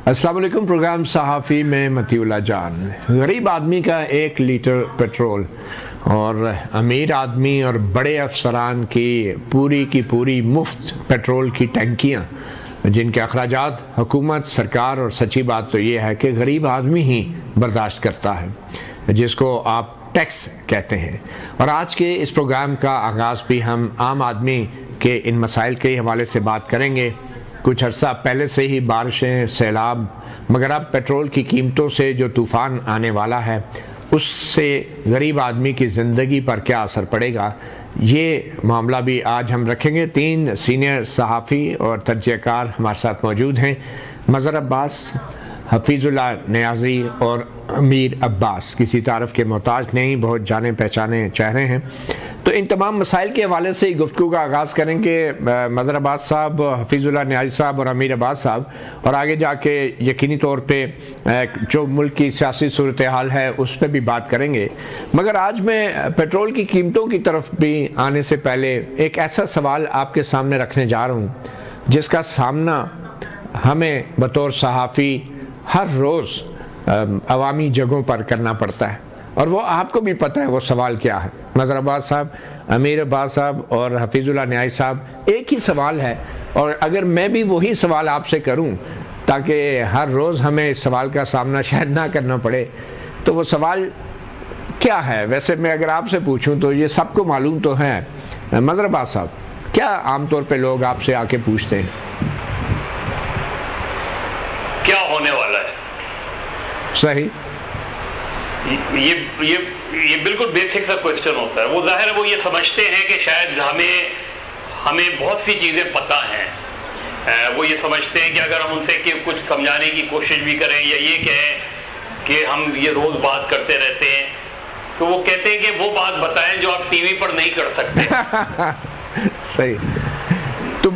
अस्सलाम वालेकुम। प्रोग्राम सहाफ़ी में मतीउल्लाह जान। गरीब आदमी का 1 लीटर पेट्रोल और अमीर आदमी और बड़े अफसरान की पूरी मुफ्त पेट्रोल की टंकियाँ, जिनके अखराजात हुकूमत, सरकार, और सच्ची बात तो ये है कि गरीब आदमी ही बर्दाश्त करता है, जिसको आप टैक्स कहते हैं। और आज के इस प्रोग्राम का आगाज़ भी हम आम आदमी के इन मसाइल के हवाले से बात करेंगे। कुछ अर्सा पहले से ही बारिशें, सैलाब, मगर अब पेट्रोल की कीमतों से जो तूफ़ान आने वाला है उससे गरीब आदमी की ज़िंदगी पर क्या असर पड़ेगा, ये मामला भी आज हम रखेंगे। 3 सीनियर सहाफ़ी और तजज़ियाकार हमारे साथ मौजूद हैं। मज़हर अब्बास, हफीज़ुल्लाह नियाज़ी और अमीर अब्बास, किसी तारफ़ के मोहताज नहीं, बहुत जाने पहचाने चेहरे हैं। तो इन तमाम मसाइल के हवाले से गुफ्तगू का आगाज़ करेंगे मज़हर अब्बास साहब, हफीज़ुल्लाह नियाज़ी साहब और अमीर अब्बास साहब, और आगे जाके यकीनी तौर पे जो मुल्क की सियासी सूरत हाल है उस पर भी बात करेंगे। मगर आज मैं पेट्रोल की कीमतों की तरफ भी आने से पहले एक ऐसा सवाल आपके सामने रखने जा रहा हूँ जिसका सामना हमें बतौर सहाफ़ी हर रोज़ अवामी जगहों पर करना पड़ता है, और वो आपको भी पता है वो सवाल क्या है। मज़हर अब्बास साहब, अमीर अब्बास साहब और हफीज़ुल्लाह नियाज़ी साहब, एक ही सवाल है, और अगर मैं भी वही सवाल आपसे करूं ताकि हर रोज़ हमें इस सवाल का सामना शायद ना करना पड़े, तो वो सवाल क्या है? वैसे मैं अगर आपसे पूछूं तो ये सबको मालूम तो है। मज़हर अब्बास साहब, क्या आमतौर पर लोग आपसे आके पूछते हैं क्या होने वाला है? सही, ये बिल्कुल बेसिक सा क्वेश्चन होता है। वो जाहिर है वो ये समझते हैं कि शायद हमें बहुत सी चीज़ें पता हैं। वो ये समझते हैं कि अगर हम उनसे कि कुछ समझाने की कोशिश भी करें या ये कहें कि हम ये रोज़ बात करते रहते हैं, तो वो कहते हैं कि वो बात बताएं जो आप टीवी पर नहीं कर सकते। सही। तो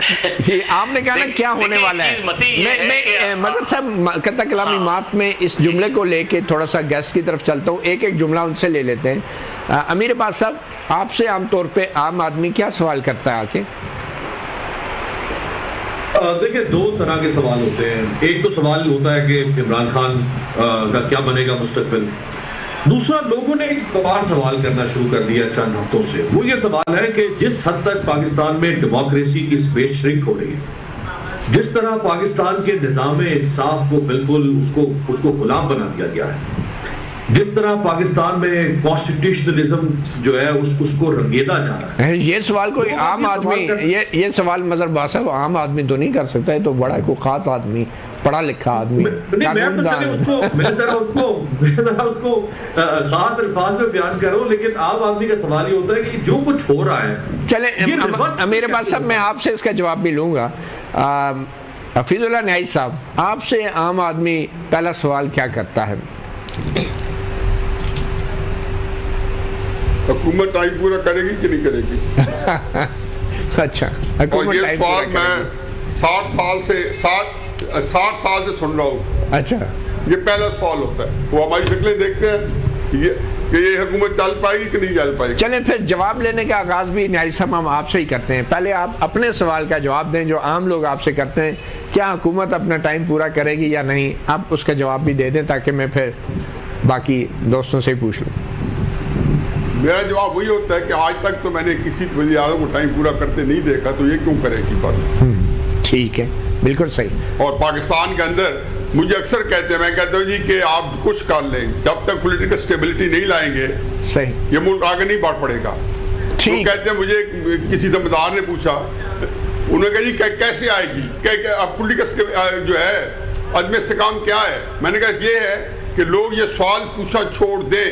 ये आपने कहा ना क्या होने वाला है। मैं मगर साहब कता कलामी माफ में इस जुमले को लेके थोड़ा सा गेस्ट की तरफ चलता हूँ, एक जुमला उनसे ले लेते हैं। अमीर अब्बास साहब, आपसे आमतौर पे आम आदमी क्या सवाल करता है आके? देखिए, 2 तरह के सवाल होते हैं। एक तो सवाल होता है कि इमरान खान का क्या बनेगा मुस्तकबिल। दूसरा, लोगों ने एक और सवाल करना शुरू कर दिया चंद हफ्तों से। वो ये सवाल है कि जिस हद तक पाकिस्तान में डेमोक्रेसी की स्पेस श्रिंक हो रही है, जिस तरह पाकिस्तान के निज़ाम इंसाफ को बिल्कुल उसको गुलाम बना दिया गया है, जिस तरह पाकिस्तान में कॉन्स्टिट्यूशनलिज्म जो है उसको रंगेदा जा रहा है, ये सवाल कोई आम आदमी, ये सवाल मज़हर अब्बास साहब आम आदमी तो नहीं कर सकता है, तो बड़ा कोई खास आदमी, पढ़ा लिखा आदमी, मैं जरा उसको खास अल्फाज में बयान कर रहा हूं, लेकिन आम आदमी का सवाल ये होता है कि जो कुछ हो रहा है। चले मेरे पास सब, मैं आपसे इसका जवाब भी लूँगा। हफीज़ुल्लाह नियाज़ी साहब, आपसे आम आदमी पहला सवाल क्या करता है? हुकूमत टाइम पूरा करेगी कि नहीं करेगी? अच्छा, और ये सवाल मैं 60 साल से सुन रहा हूँ। अच्छा, ये पहला सवाल होता है। वो हमारी शक्लें देखते हैं ये हुकूमत चल पाएगी कि नहीं चल पाएगी। चलें फिर जवाब लेने का आगाज़ भी नियाज़ी साहब हम आपसे ही करते हैं। पहले आप अपने सवाल का जवाब दें जो आम लोग आपसे करते हैं, क्या हुकूमत अपना टाइम पूरा करेगी या नहीं? आप उसका जवाब भी दे दें ताकि मैं फिर बाकी दोस्तों से ही पूछ लूँ। मेरा जवाब वही होता है कि आज तक तो मैंने किसी वज़ीर आज़म को टाइम पूरा करते नहीं देखा, तो ये क्यों करेगी बस। ठीक है, बिल्कुल सही। और पाकिस्तान के अंदर मुझे अक्सर कहते हैं, मैं कहता हूँ जी कि आप कुछ कर लें, जब तक पॉलिटिकल स्टेबिलिटी नहीं लाएंगे सही ये मुल्क आगे नहीं बढ़ पड़ेगा। तो कहते हैं, मुझे किसी ज़मींदार ने पूछा, उन्होंने कहा जी कैसे आएगी, अब पॉलिटिकल जो है अदम इस्तेकाम क्या है? मैंने कहा ये है कि लोग ये सवाल पूछा छोड़ दें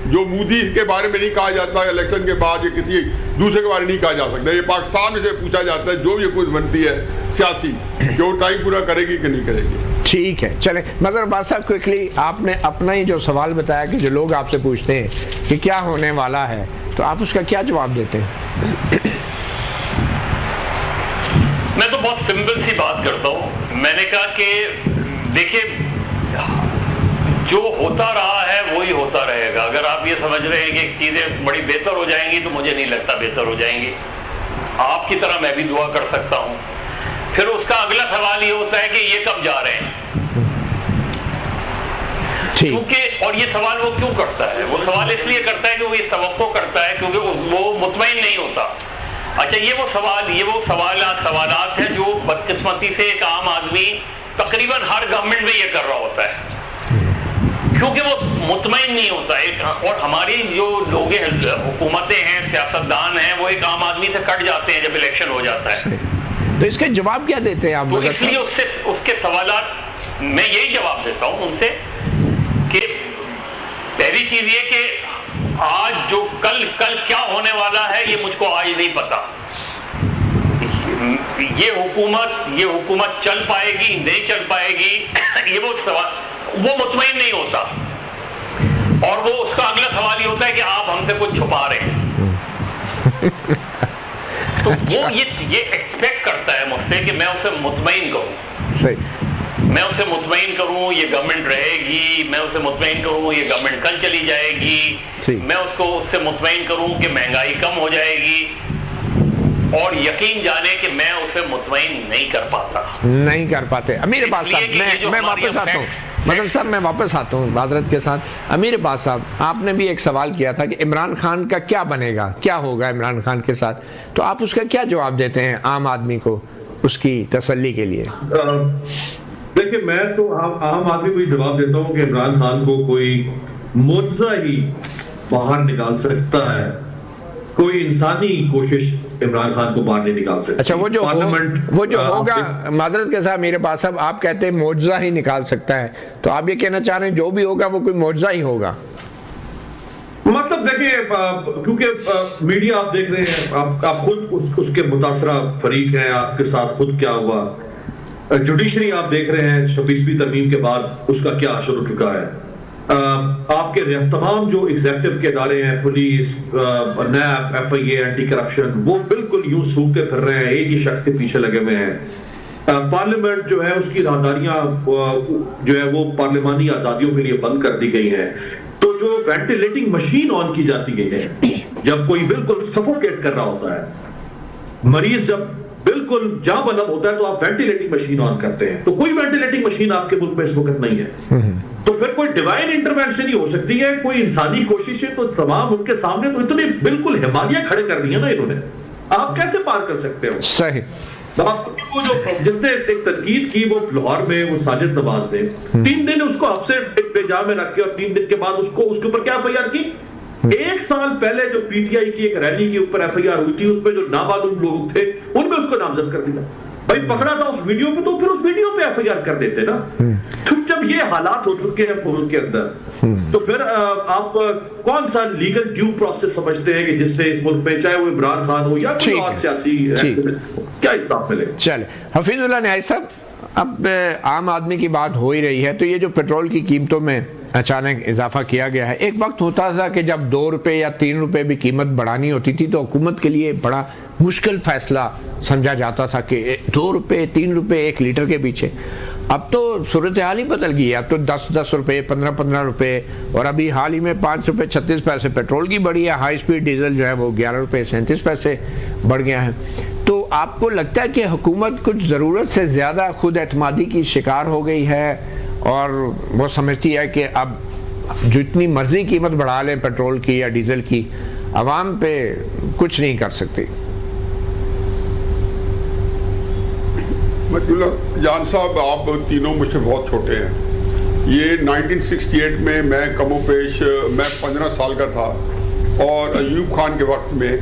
जो मोदी के बारे में नहीं कहा जाता इलेक्शन के बाद, या किसी दूसरे के बारे में नहीं कहा जा सकता। ये पाकिस्तान में से पूछा जाता है जो ये कुछ बनती है सियासी, कि वो टाइम पूरा करेगी कि नहीं करेगी। ठीक है, चलें मज़हर अब्बास साहब, क्विकली आपने अपना ही जो सवाल बताया कि जो लोग आपसे पूछते हैं कि क्या होने वाला है, तो आप उसका क्या जवाब देते हैं? मैं तो बहुत सिंपल सी बात करता हूँ। मैंने कहा कि देखिए, जो होता रहा है वही होता रहेगा। अगर आप ये समझ रहे हैं कि चीज़ें बड़ी बेहतर हो जाएंगी, तो मुझे नहीं लगता बेहतर हो जाएंगी। आपकी तरह मैं भी दुआ कर सकता हूँ। फिर उसका अगला सवाल ये होता है कि ये कब जा रहे हैं। کیونکہ اور یہ سوال وہ کیوں کرتا ہے؟ وہ سوال اس لیے کرتا ہے کہ وہ یہ توقع کرتا ہے کیونکہ وہ مطمئن نہیں ہوتا. اچھا یہ وہ سوالات ہیں جو بدقسمتی سے ایک عام آدمی تقریباً ہر گورنمنٹ میں یہ کر رہا ہوتا ہے کیونکہ وہ مطمئن نہیں ہوتا. اور ہماری جو لوگ حکومتیں ہیں، سیاستدان ہیں، وہ ایک عام آدمی سے کٹ جاتے ہیں جب الیکشن ہو جاتا ہے. تو اس کے جواب کیا دیتے ہیں آپ؟ تو اس لیے اس کے سوالات میں یہی جواب دیتا ہوں ان سے کہ پہلی چیز یہ کہ آج جو کل کیا ہونے والا ہے یہ مجھ کو آج نہیں پتا. یہ حکومت چل پائے گی نہیں چل پائے گی یہ وہ مطمئن نہیں ہوتا. اور وہ اس کا اگلا سوال یہ ہوتا ہے کہ آپ ہم سے کچھ چھپا رہے ہیں. تو وہ یہ ایکسپیکٹ کرتا ہے مجھ سے کہ میں اسے مطمئن کروں. صحیح. میں اسے مطمئن کروں یہ گورنمنٹ رہے گی، میں اسے مطمئن کروں یہ گورنمنٹ کل چلی جائے گی، میں اس سے مطمئن کروں کہ مہنگائی کم ہو جائے گی. اور یقین جانے کہ میں اسے مطمئن نہیں کر پاتے. امیر عباس صاحب میں واپس آتا ہوں. مدن صاحب میں واپس آتا ہوں معذرت کے ساتھ. امیر عباس صاحب آپ نے بھی ایک سوال کیا تھا کہ عمران خان کا کیا بنے گا، کیا ہوگا عمران خان کے ساتھ، تو آپ اس کا کیا جواب دیتے ہیں عام آدمی کو اس کی تسلی کے لیے؟ دیکھیں میں تو عام آدمی کو یہ جواب دیتا ہوں کہ عمران خان کو کوئی معجزہ ہی باہر نکال سکتا ہے. کوئی انسانی کوشش عمران خان کو باہر نہیں نکال سکتی. اچھا وہ جو ہوگا معذرت کے ساتھ میرے پاس اب آپ کہتے ہیں معجزہ ہی نکال سکتا ہے، تو آپ یہ کہنا چاہ رہے ہیں جو بھی ہوگا وہ کوئی معجزہ ہی ہوگا؟ مطلب دیکھیں کیونکہ میڈیا آپ دیکھ رہے ہیں، آپ خود اس کے متاثرہ فریق ہیں، آپ کے ساتھ خود کیا ہوا. جوڈیشری آپ دیکھ رہے ہیں 26ویں ترمیم کے بعد اس کا کیا حشر ہو چکا ہے. آپ کے تمام جو ایگزیکٹو کے ادارے ہیں، پولیس، نیب، ایف آئی اے، اینٹی کرپشن، وہ بالکل یوں سوکھتے پھر رہے ہیں، ایک ہی شخص کے پیچھے لگے ہوئے ہیں. پارلیمنٹ جو ہے اس کی راہداریاں جو ہے وہ پارلیمانی آزادیوں کے لیے بند کر دی گئی ہیں. تو جو وینٹیلیٹنگ مشین آن کی جاتی گئی ہے جب کوئی بالکل سفوکیٹ کر رہا ہوتا ہے، مریض جب بالکل جاں بلب ہوتا ہے تو آپ وینٹیلیٹنگ مشین آن کرتے ہیں. تو کوئی وینٹیلیٹنگ مشین آپ کے ملک میں اس وقت نہیں ہے. تو پھر کوئی ڈیوائن انٹرونشن ہی ہو سکتی ہے، کوئی انسانی کوششیں تو تمام ان کے سامنے تو اتنے بالکل ہمالیہ کھڑے کر دی ہیں نا انہوں نے. آپ کیسے پار کر سکتے ہو؟ صحیح. وہ جو جس نے ایک تنقید کی وہ لاہور میں، وہ ساجد نواز نے 3 دن اس کو اب سے بے جا میں رکھ کے اور 3 دن کے بعد اس کے اوپر کیا ایف آئی آر کی. 1 سال پہلے جو پی ٹی آئی کی ایک ریلی کے اوپر ایف آئی آر ہوئی تھی، اس میں جو نامعلوم لوگ تھے ان میں اس کو نامزد کر دیا. بھائی پکڑا تھا اس ویڈیو پہ تو پھر اس ویڈیو پہ ایف آئی آر کر دیتے نا. جب یہ حالات ہو چکے ہیں ملک کے اندر تو پھر آپ کون سا لیگل ڈیو پروسیس سمجھتے ہیں کہ جس سے اس ملک میں چاہے وہ عمران خان ہو یا کوئی اور سیاسی کیا انصاف ملے؟ چلے حفیظ اللہ نیاز صاحب، اب عام آدمی کی بات ہو ہی رہی ہے تو یہ جو پیٹرول کی قیمتوں میں اچانک اضافہ کیا گیا ہے، ایک وقت ہوتا تھا کہ جب 2 روپے یا 3 روپے بھی قیمت بڑھانی ہوتی تھی تو حکومت کے لیے بڑا مشکل فیصلہ سمجھا جاتا تھا کہ 2 روپے 3 روپے 1 لیٹر کے پیچھے. اب تو صورتحال ہی بدل گئی ہے. اب تو 10 روپے 15 روپے اور ابھی حال ہی میں 5 روپے 36 پیسے پیٹرول کی بڑھی ہے. ہائی سپیڈ ڈیزل جو ہے وہ 11 روپے 37 پیسے بڑھ گیا ہے. تو آپ کو لگتا ہے کہ حکومت کچھ ضرورت سے زیادہ خود اعتمادی کی شکار ہو گئی ہے اور وہ سمجھتی ہے کہ اب جتنی مرضی قیمت بڑھا لیں پیٹرول کی یا ڈیزل کی، عوام پہ کچھ نہیں کر سکتی؟ جان صاحب آپ تینوں مجھ سے بہت چھوٹے ہیں. یہ 1968 میں کم و پیش میں 15 سال کا تھا اور ایوب خان کے وقت میں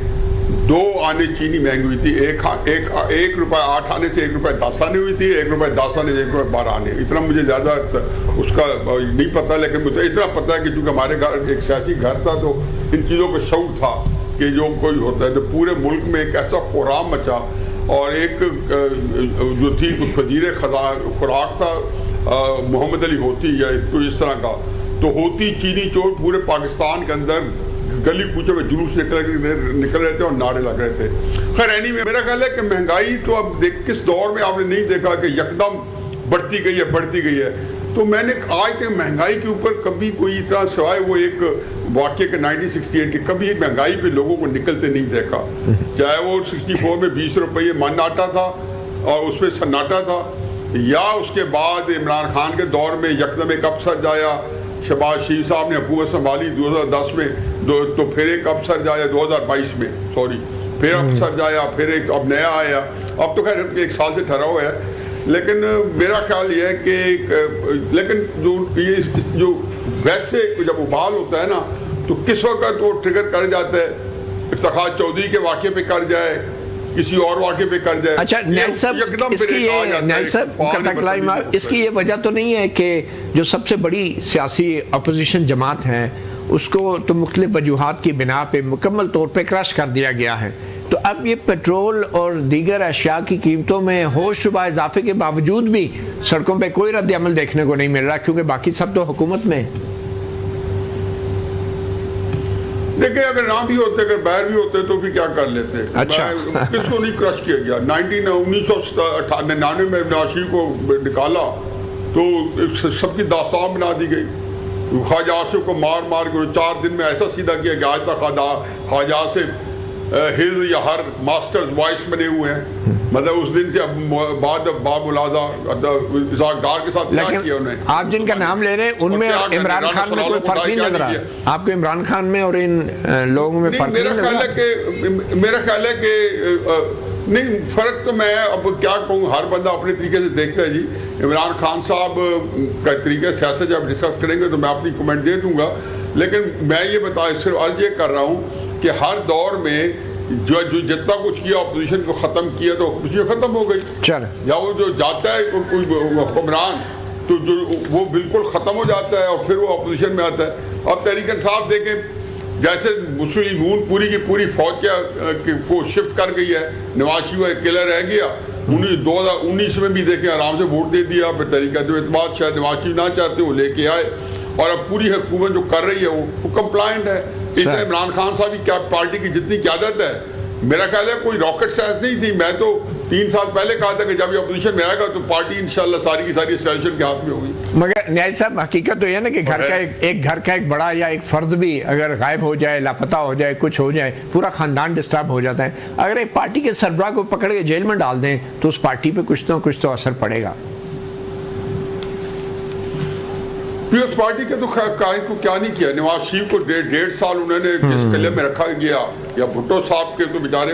2 آنے چینی مہنگی ہوئی تھی. 1 روپے 8 آنے سے 1 روپے 10 آنے ہوئی تھی. 1 روپے 10 آنے سے 1 روپے 12 آنے. اتنا مجھے زیادہ اس کا نہیں پتا، لیکن مجھے اتنا پتا ہے کہ چونکہ ہمارے گھر ایک سیاسی گھر تھا تو ان چیزوں کا شعور تھا کہ جو کوئی ہوتا ہے. تو پورے ملک میں ایک ایسا خورام مچا اور ایک جو تھی وزیر خوراک تھا محمد علی ہوتی یا کوئی اس طرح کا، تو ہوتی چینی چور پورے پاکستان کے اندر گلی کوچوں میں جلوس نکل رہے تھے اور نعرے لگ رہے تھے. خیر اینی میں میرا خیال ہے کہ مہنگائی تو اب کس دور میں آپ نے نہیں دیکھا کہ یکدم بڑھتی گئی ہے. تو میں نے آج تک مہنگائی کے اوپر کبھی کوئی اتنا سوائے وہ ایک واقعے کے 1968 کے کبھی مہنگائی پہ لوگوں کو نکلتے نہیں دیکھا. چاہے وہ 64 میں 20 روپے من آٹا تھا اور اس پہ سناٹا تھا، یا اس کے بعد عمران خان کے دور میں یکدم ایک اپسج آیا शहबाज शरीफ साहब ने हुकूमत संभाली 2010 में, तो फिर एक अफसर जाया 2022 में, सॉरी, फिर अफसर जाया, फिर एक अब नया आया, अब तो खैर 1 साल से ठहरा हुआ है। लेकिन मेरा ख्याल ये है कि लेकिन जो वैसे जब उबाल होता है ना, तो किस वक्त वो ट्रिगर कर जाता है, इफ्तिखार चौधरी के वाक़े पे कर जाए, किसी और वाक़े पे कर जाए। अच्छा न्याय साहब, इसकी ये वजह तो नहीं है कि जो सबसे बड़ी सियासी अपोजिशन जमात है उसको तो मुख्तलिफ वजूहात की बिना पे मुकम्मल तौर पे क्रश कर दिया गया है, तो अब ये पेट्रोल और दीगर अशिया की कीमतों में होश शुबा इजाफे के बावजूद भी सड़कों पे कोई रद्द अमल देखने को नहीं मिल रहा, क्योंकि बाकी सब तो हुकूमत में। देखिए अगर ना भी होते, अगर बाहर भी होते तो भी क्या कर लेते। अच्छा। किसको नहीं क्रश किया गया। 1999 में नाशी को निकाला तो सबकी दास्तान बना दी गई। ख्वाजा आसिफ को मार मार के 4 दिन में ऐसा सीधा किया कि आज तक ख्वाजा आसिफ हिज या हर मास्टर्स वॉइस बने हुए हैं। मतलब उस दिन से अब बाद बाबुलादा इसाक डार के साथ क्या किया उन्हें। आप जिनका नाम ले रहे हैं उनमें इमरान खान में कोई फर्क नहीं लग रहा आपको? इमरान खान में और इन लोगों में फर्क नहीं लग रहा? मेरा ख्याल है कि नहीं, फर्क तो मैं अब क्या कहूँ, हर बंदा अपने तरीके से देखता है जी। इमरान खान साहब का तरीके से सियासत जब डिस्कस करेंगे तो मैं अपनी कमेंट दे दूंगा, लेकिन मैं ये सिर्फ अर्ज ये कर रहा हूँ कि हर दौर में जो जितना कुछ किया अपोजिशन को ख़त्म किया तो अपोजिशन ख़त्म हो गई। चल या वो जो जाता है कोई हुक्मरान तो जो वो बिल्कुल ख़त्म हो जाता है और फिर वो अपोजिशन में आता है। अब तहरीक इंसाफ देखें, जैसे मुस्लिम नून पूरी की पूरी फौज को शिफ्ट कर गई है, नवाज शरीफ अकेला रह गया। 2019 में भी देखें आराम से वोट दे दिया, फिर तरीका जो एतमाद शायद नवाज शरीफ ना चाहते वो लेके आए, और अब पूरी हुकूमत जो कर रही है वो कंप्लाइंट है। इससे इमरान खान साहब की क्या पार्टी की जितनी क़यादत है, मेरा ख्याल है कोई रॉकेट साइंस नहीं थी। मैं तो 3 साल पहले कहा था कि जब ये अपोजिशन में आएगा तो पार्टी इंशाल्लाह सारी की सारी सॉल्यूशन के हाथ में होगी। मगर न्याय साहब हकीकत तो ये ना कि घर का एक बड़ा या एक फर्द भी अगर गायब हो जाए, लापता हो जाए, कुछ हो जाए, पूरा खानदान डिस्टर्ब हो जाता है। अगर एक पार्टी के सरबराह को पकड़ के जेल में डाल दें तो उस पार्टी पे कुछ तो असर पड़ेगा। पीएस पार्टी के तो कायद को क्या नहीं किया। नवाज शरीफ को 1.5 साल उन्होंने जिस किले में रखा गया, या भुट्टो साहब के तो बेचारे